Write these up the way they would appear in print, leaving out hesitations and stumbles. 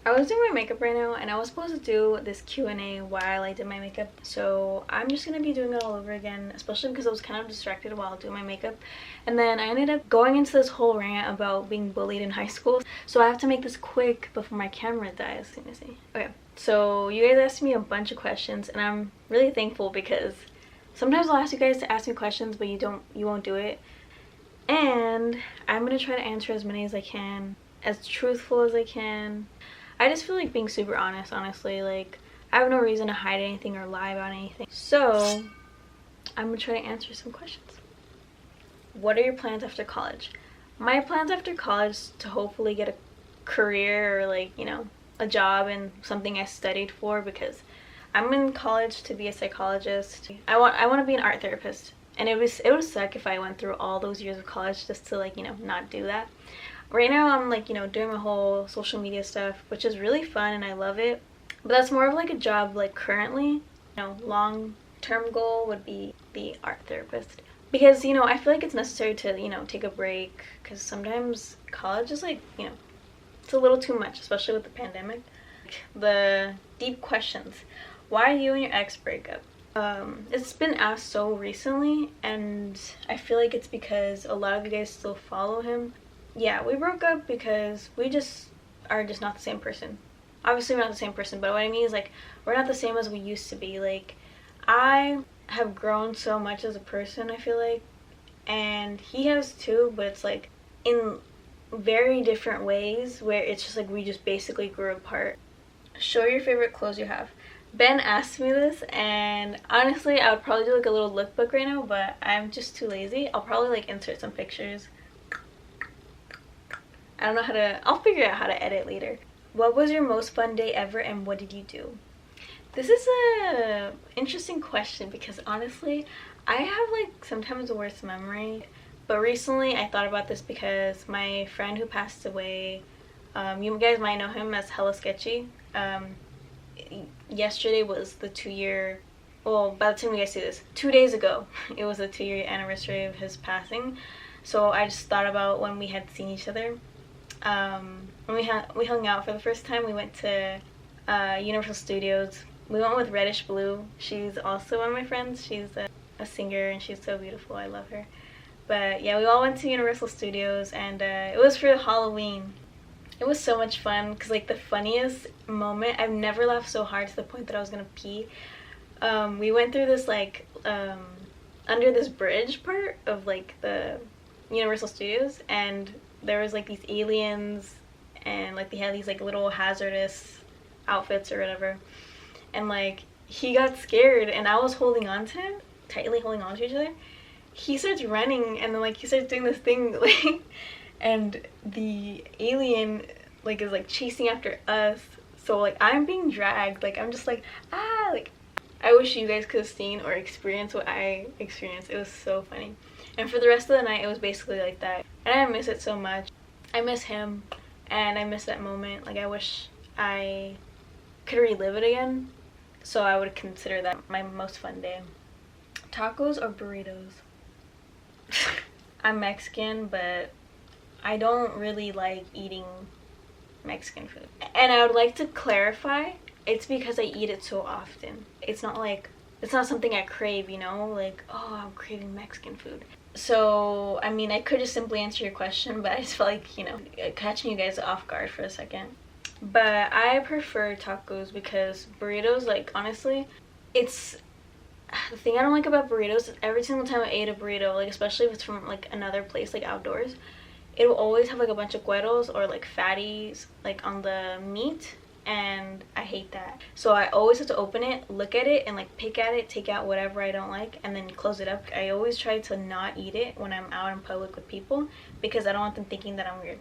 I was doing my makeup right now, and I was supposed to do this Q&A while I did my makeup, so I'm just gonna be doing it all over again, especially because I was kind of distracted while doing my makeup. And then I ended up going into this whole rant about being bullied in high school, so I have to make this quick before my camera dies. Let me see. Okay, so you guys asked me a bunch of questions, and I'm really thankful because sometimes I'll ask you guys to ask me questions, but you won't do it. And I'm gonna try to answer as many as I can, as truthful as I can. I just feel like being super honest, honestly. Like, I have no reason to hide anything or lie about anything. So, I'm gonna try to answer some questions. What are your plans after college? My plans after college to hopefully get a career or, like, you know, a job in something I studied for, because I'm in college to be a psychologist. I want to be an art therapist. And it would suck if I went through all those years of college just to, like, you know, not do that. Right now I'm, like, you know, doing my whole social media stuff, which is really fun and I love it. But that's more of like a job, like, currently. You know, long-term goal would be the art therapist. Because, you know, I feel like it's necessary to, you know, take a break, because sometimes college is, like, you know, it's a little too much, especially with the pandemic. The deep questions. Why you and your ex break up? It's been asked so recently, and I feel like it's because a lot of you guys still follow him. Yeah, we broke up because we just are just not the same person. Obviously we're not the same person, but what I mean is, like, we're not the same as we used to be. Like, I have grown so much as a person, I feel like, and he has too, but it's like in very different ways, where it's just like we just basically grew apart. Show your favorite clothes you have. Ben asked me this, and honestly I would probably do like a little lookbook right now, but I'm just too lazy. I'll probably like insert some pictures. I don't know how to, I'll figure out how to edit later. What was your most fun day ever and what did you do? This is a interesting question because honestly, I have like sometimes the worst memory. But recently I thought about this because my friend who passed away, you guys might know him as Hella Sketchy. Yesterday was the 2-year, well, by the time you guys see this, 2 days ago, it was the 2-year anniversary of his passing. So I just thought about when we had seen each other. When we hung out for the first time, we went to Universal Studios. We went with Reddish Blue. She's also one of my friends. She's a singer and she's so beautiful. I love her. But yeah, we all went to Universal Studios, and it was for Halloween. It was so much fun because, like, the funniest moment, I've never laughed so hard to the point that I was gonna pee. We went through this, like, under this bridge part of, like, the Universal Studios, and there was like these aliens, and like they had these like little hazardous outfits or whatever, and like he got scared and I was holding on to him, tightly holding on to each other. He starts running, and then like he starts doing this thing like, and the alien like is like chasing after us, so like I'm being dragged, like I'm just like, ah, like I wish you guys could have seen or experienced what I experienced. It was so funny. And for the rest of the night, it was basically like that. And I miss it so much. I miss him, and I miss that moment. Like, I wish I could relive it again. So I would consider that my most fun day. Tacos or burritos? I'm Mexican, but I don't really like eating Mexican food. And I would like to clarify, it's because I eat it so often. It's not like, it's not something I crave, you know? Like, oh, I'm craving Mexican food. So, I mean, I could just simply answer your question, but I just felt like, you know, catching you guys off guard for a second. But I prefer tacos because burritos, like, honestly, it's, the thing I don't like about burritos is every single time I ate a burrito, like, especially if it's from, like, another place, like, outdoors, it will always have, like, a bunch of cueros or, like, fatties, like, on the meat, and I hate that. So I always have to open it, look at it, and like pick at it, take out whatever I don't like, and then close it up. I always try to not eat it when I'm out in public with people because I don't want them thinking that I'm weird.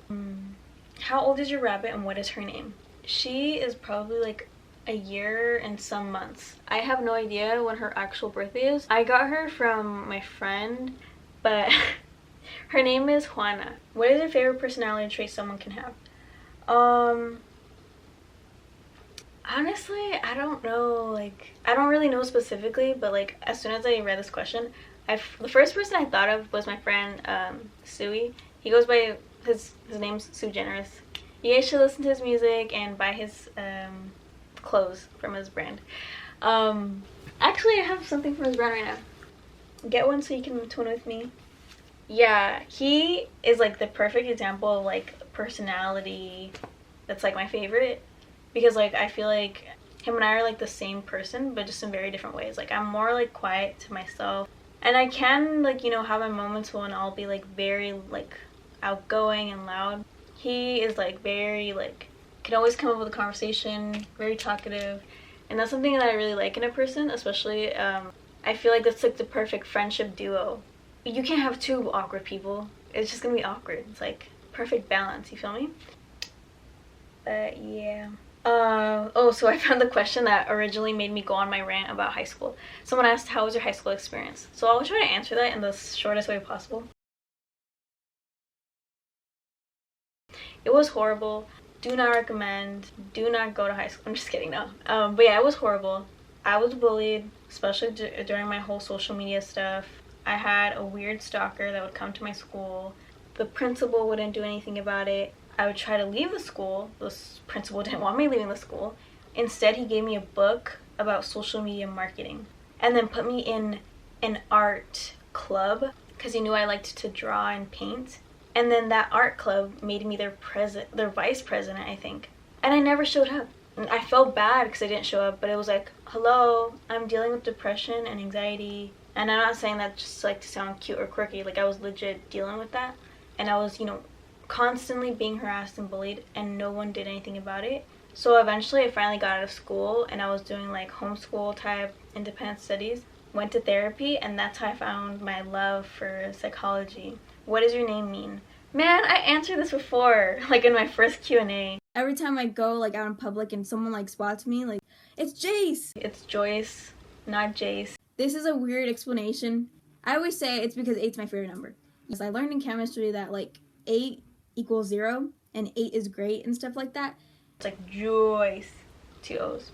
How old is your rabbit and what is her name? She is probably like a year and some months. I have no idea when her actual birthday is. I got her from my friend, but her name is Juana. What is your favorite personality trait someone can have? Honestly, I don't know, like, I don't really know specifically, but like as soon as I read this question, the first person I thought of was my friend Suey. He goes by, his name's Sue Generous. You guys should listen to his music and buy his clothes from his brand. Actually, I have something from his brand right now. Get one so you can twin with me. Yeah, he is like the perfect example of like personality that's like my favorite, because like I feel like him and I are like the same person but just in very different ways. Like I'm more like quiet to myself, and I can like, you know, have my moments when I'll be like very like outgoing and loud. He is like very like can always come up with a conversation, very talkative, and that's something that I really like in a person, especially I feel like that's like the perfect friendship duo. You can't have two awkward people. It's just gonna be awkward. It's like perfect balance, you feel me? Yeah. Oh, so I found the question that originally made me go on my rant about high school. Someone asked, how was your high school experience? So I'll try to answer that in the shortest way possible. It was horrible. Do not recommend. Do not go to high school. I'm just kidding, no. But yeah, it was horrible. I was bullied, especially during my whole social media stuff. I had a weird stalker that would come to my school. The principal wouldn't do anything about it. I would try to leave the school. The principal didn't want me leaving the school. Instead, he gave me a book about social media marketing and then put me in an art club because he knew I liked to draw and paint. And then that art club made me their vice president, I think. And I never showed up. And I felt bad because I didn't show up, but it was like, hello, I'm dealing with depression and anxiety. And I'm not saying that just like to sound cute or quirky. Like I was legit dealing with that. And I was, you know, constantly being harassed and bullied, and no one did anything about it. So eventually I finally got out of school, and I was doing like homeschool type independent studies. Went to therapy, and that's how I found my love for psychology. What does your name mean? Man, I answered this before, like in my first Q&A. Every time I go like out in public and someone like spots me, like, it's Jace! It's Joyce, not Jace. This is a weird explanation. I always say it's because 8's my favorite number. Because I learned in chemistry that like 8 equals 0 and 8 is great and stuff like that. It's like Joyce, 2 O's.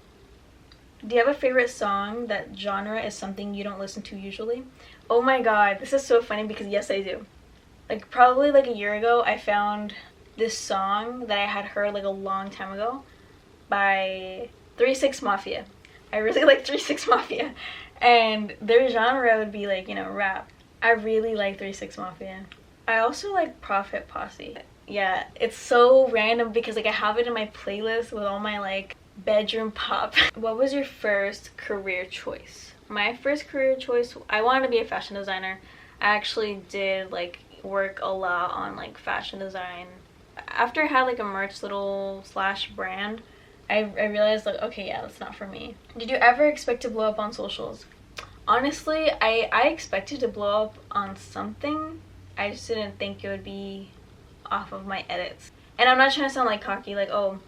Do you have a favorite song that genre is something you don't listen to usually? Oh my god, this is so funny because yes, I do. Like probably like a year ago, I found this song that I had heard like a long time ago by 3-6 Mafia. I really like 3-6 Mafia, and their genre would be like, you know, rap. I really like 3-6 Mafia. I also like Profit Posse. Yeah, it's so random because like I have it in my playlist with all my like bedroom pop. What was your first career choice? My first career choice, I wanted to be a fashion designer. I actually did like work a lot on like fashion design. After I had like a merch little slash brand, I realized like, okay, yeah, that's not for me. Did you ever expect to blow up on socials? Honestly, I expected to blow up on something. I just didn't think it would be off of my edits. And I'm not trying to sound like cocky, like, oh,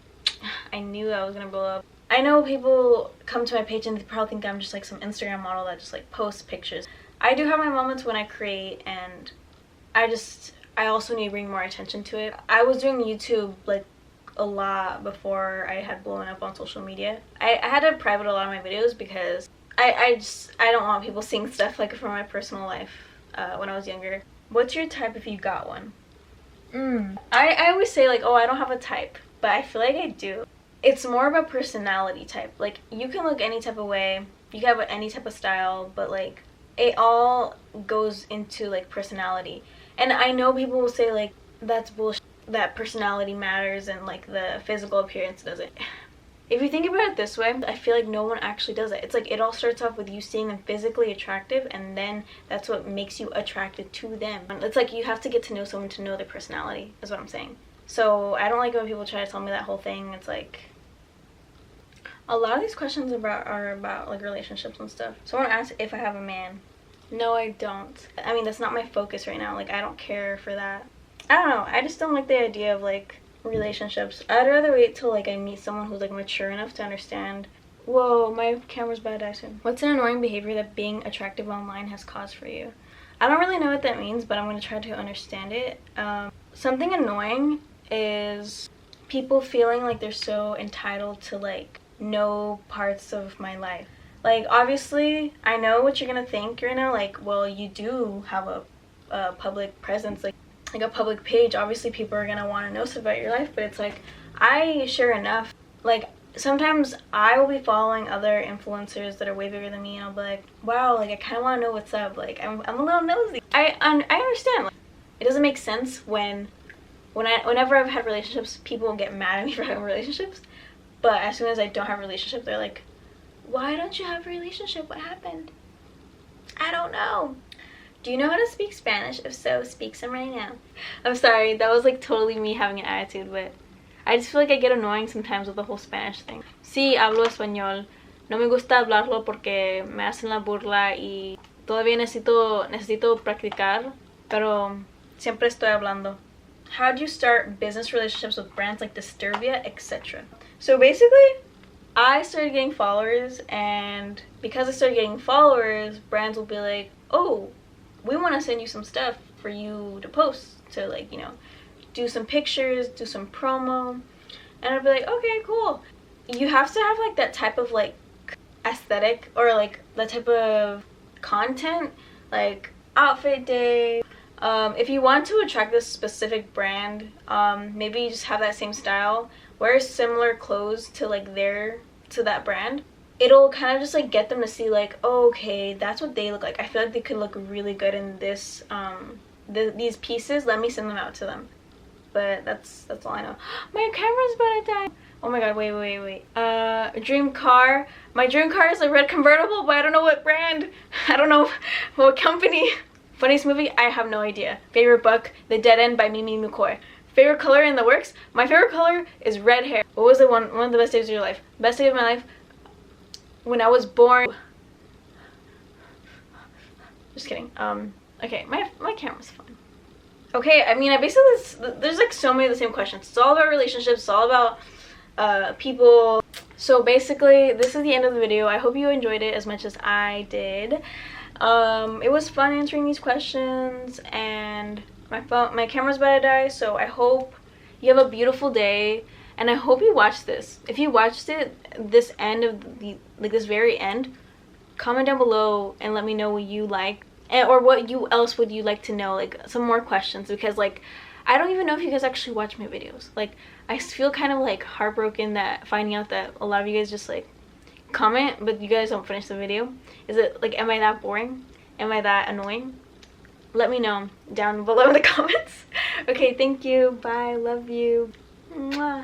I knew I was gonna blow up. I know people come to my page and they probably think I'm just like some Instagram model that just like posts pictures. I do have my moments when I create, and I also need to bring more attention to it. I was doing YouTube like a lot before I had blown up on social media. I had to private a lot of my videos because I don't want people seeing stuff like from my personal life when I was younger. What's your type if you got one? I always say like, oh, I don't have a type, but I feel like I do. It's more of a personality type. Like you can look any type of way, you can have any type of style, but like it all goes into like personality. And I know people will say like, that's bullshit, that personality matters and like the physical appearance doesn't. If you think about it this way, I feel like no one actually does it. It's like it all starts off with you seeing them physically attractive, and then that's what makes you attracted to them. It's like you have to get to know someone to know their personality, is what I'm saying. So I don't like when people try to tell me that whole thing. It's like, a lot of these questions are about like relationships and stuff. Someone asked if I have a man. No, I don't. I mean, that's not my focus right now. Like, I don't care for that. I don't know. I just don't like the idea of like relationships. I'd rather wait till like I meet someone who's like mature enough to understand. Whoa, my camera's about to die soon. What's an annoying behavior that being attractive online has caused for you? I don't really know what that means, but I'm going to try to understand it. Something annoying is people feeling like they're so entitled to like know parts of my life. Like, obviously, I know what you're gonna think right now, like, well, you do have a public presence. Like, like a public page, obviously people are gonna want to know stuff about your life, but it's like I share enough. Like sometimes I will be following other influencers that are way bigger than me, and I'll be like, wow, like I kind of want to know what's up. Like I'm a little nosy. I understand. Like, it doesn't make sense whenever I've had relationships, people get mad at me for having relationships. But as soon as I don't have a relationship, they're like, why don't you have a relationship? What happened? I don't know. Do you know how to speak Spanish? If so, speak some right now. I'm sorry, that was like totally me having an attitude, but I just feel like I get annoying sometimes with the whole Spanish thing. Sí, hablo español. No me gusta hablarlo porque me hacen la burla y todavía necesito practicar, pero siempre estoy hablando. How do you start business relationships with brands like Disturbia, etc.? So basically, I started getting followers, and because I started getting followers, brands will be like, oh, we want to send you some stuff for you to post, to like, you know, do some pictures, do some promo. And I'd be like, okay, cool. You have to have like that type of like aesthetic, or like that type of content, like outfit day. If you want to attract this specific brand, maybe you just have that same style, wear similar clothes to like to that brand. It'll kind of just like get them to see like, oh, okay, that's what they look like. I feel like they could look really good in this these pieces. Let me send them out to them. But that's all I know. My camera's about to die. Oh my god, wait. Dream car. My dream car is a red convertible, but I don't know what brand. I don't know what company. Funniest movie? I have no idea. Favorite book? The Dead End by Mimi McCoy. Favorite color in the works? My favorite color is red hair. What was the one of the best days of your life? Best day of my life? When I was born. Just kidding. Okay, my camera's fine. Okay, I mean, I basically, there's like so many of the same questions. It's all about relationships, it's all about people. So basically, this is the end of the video. I hope you enjoyed it as much as I did. It was fun answering these questions, and my camera's about to die, so I hope you have a beautiful day, and I hope you watched this. If you watched it, this end of this very end, comment down below and let me know what you like, or what else would you like to know, like some more questions, because like I don't even know if you guys actually watch my videos. Like I feel kind of like heartbroken that finding out that a lot of you guys just like comment but you guys don't finish the video. Is it like, am I that boring? Am I that annoying? Let me know down below in the comments. Okay, thank you, bye, love you. Mwah.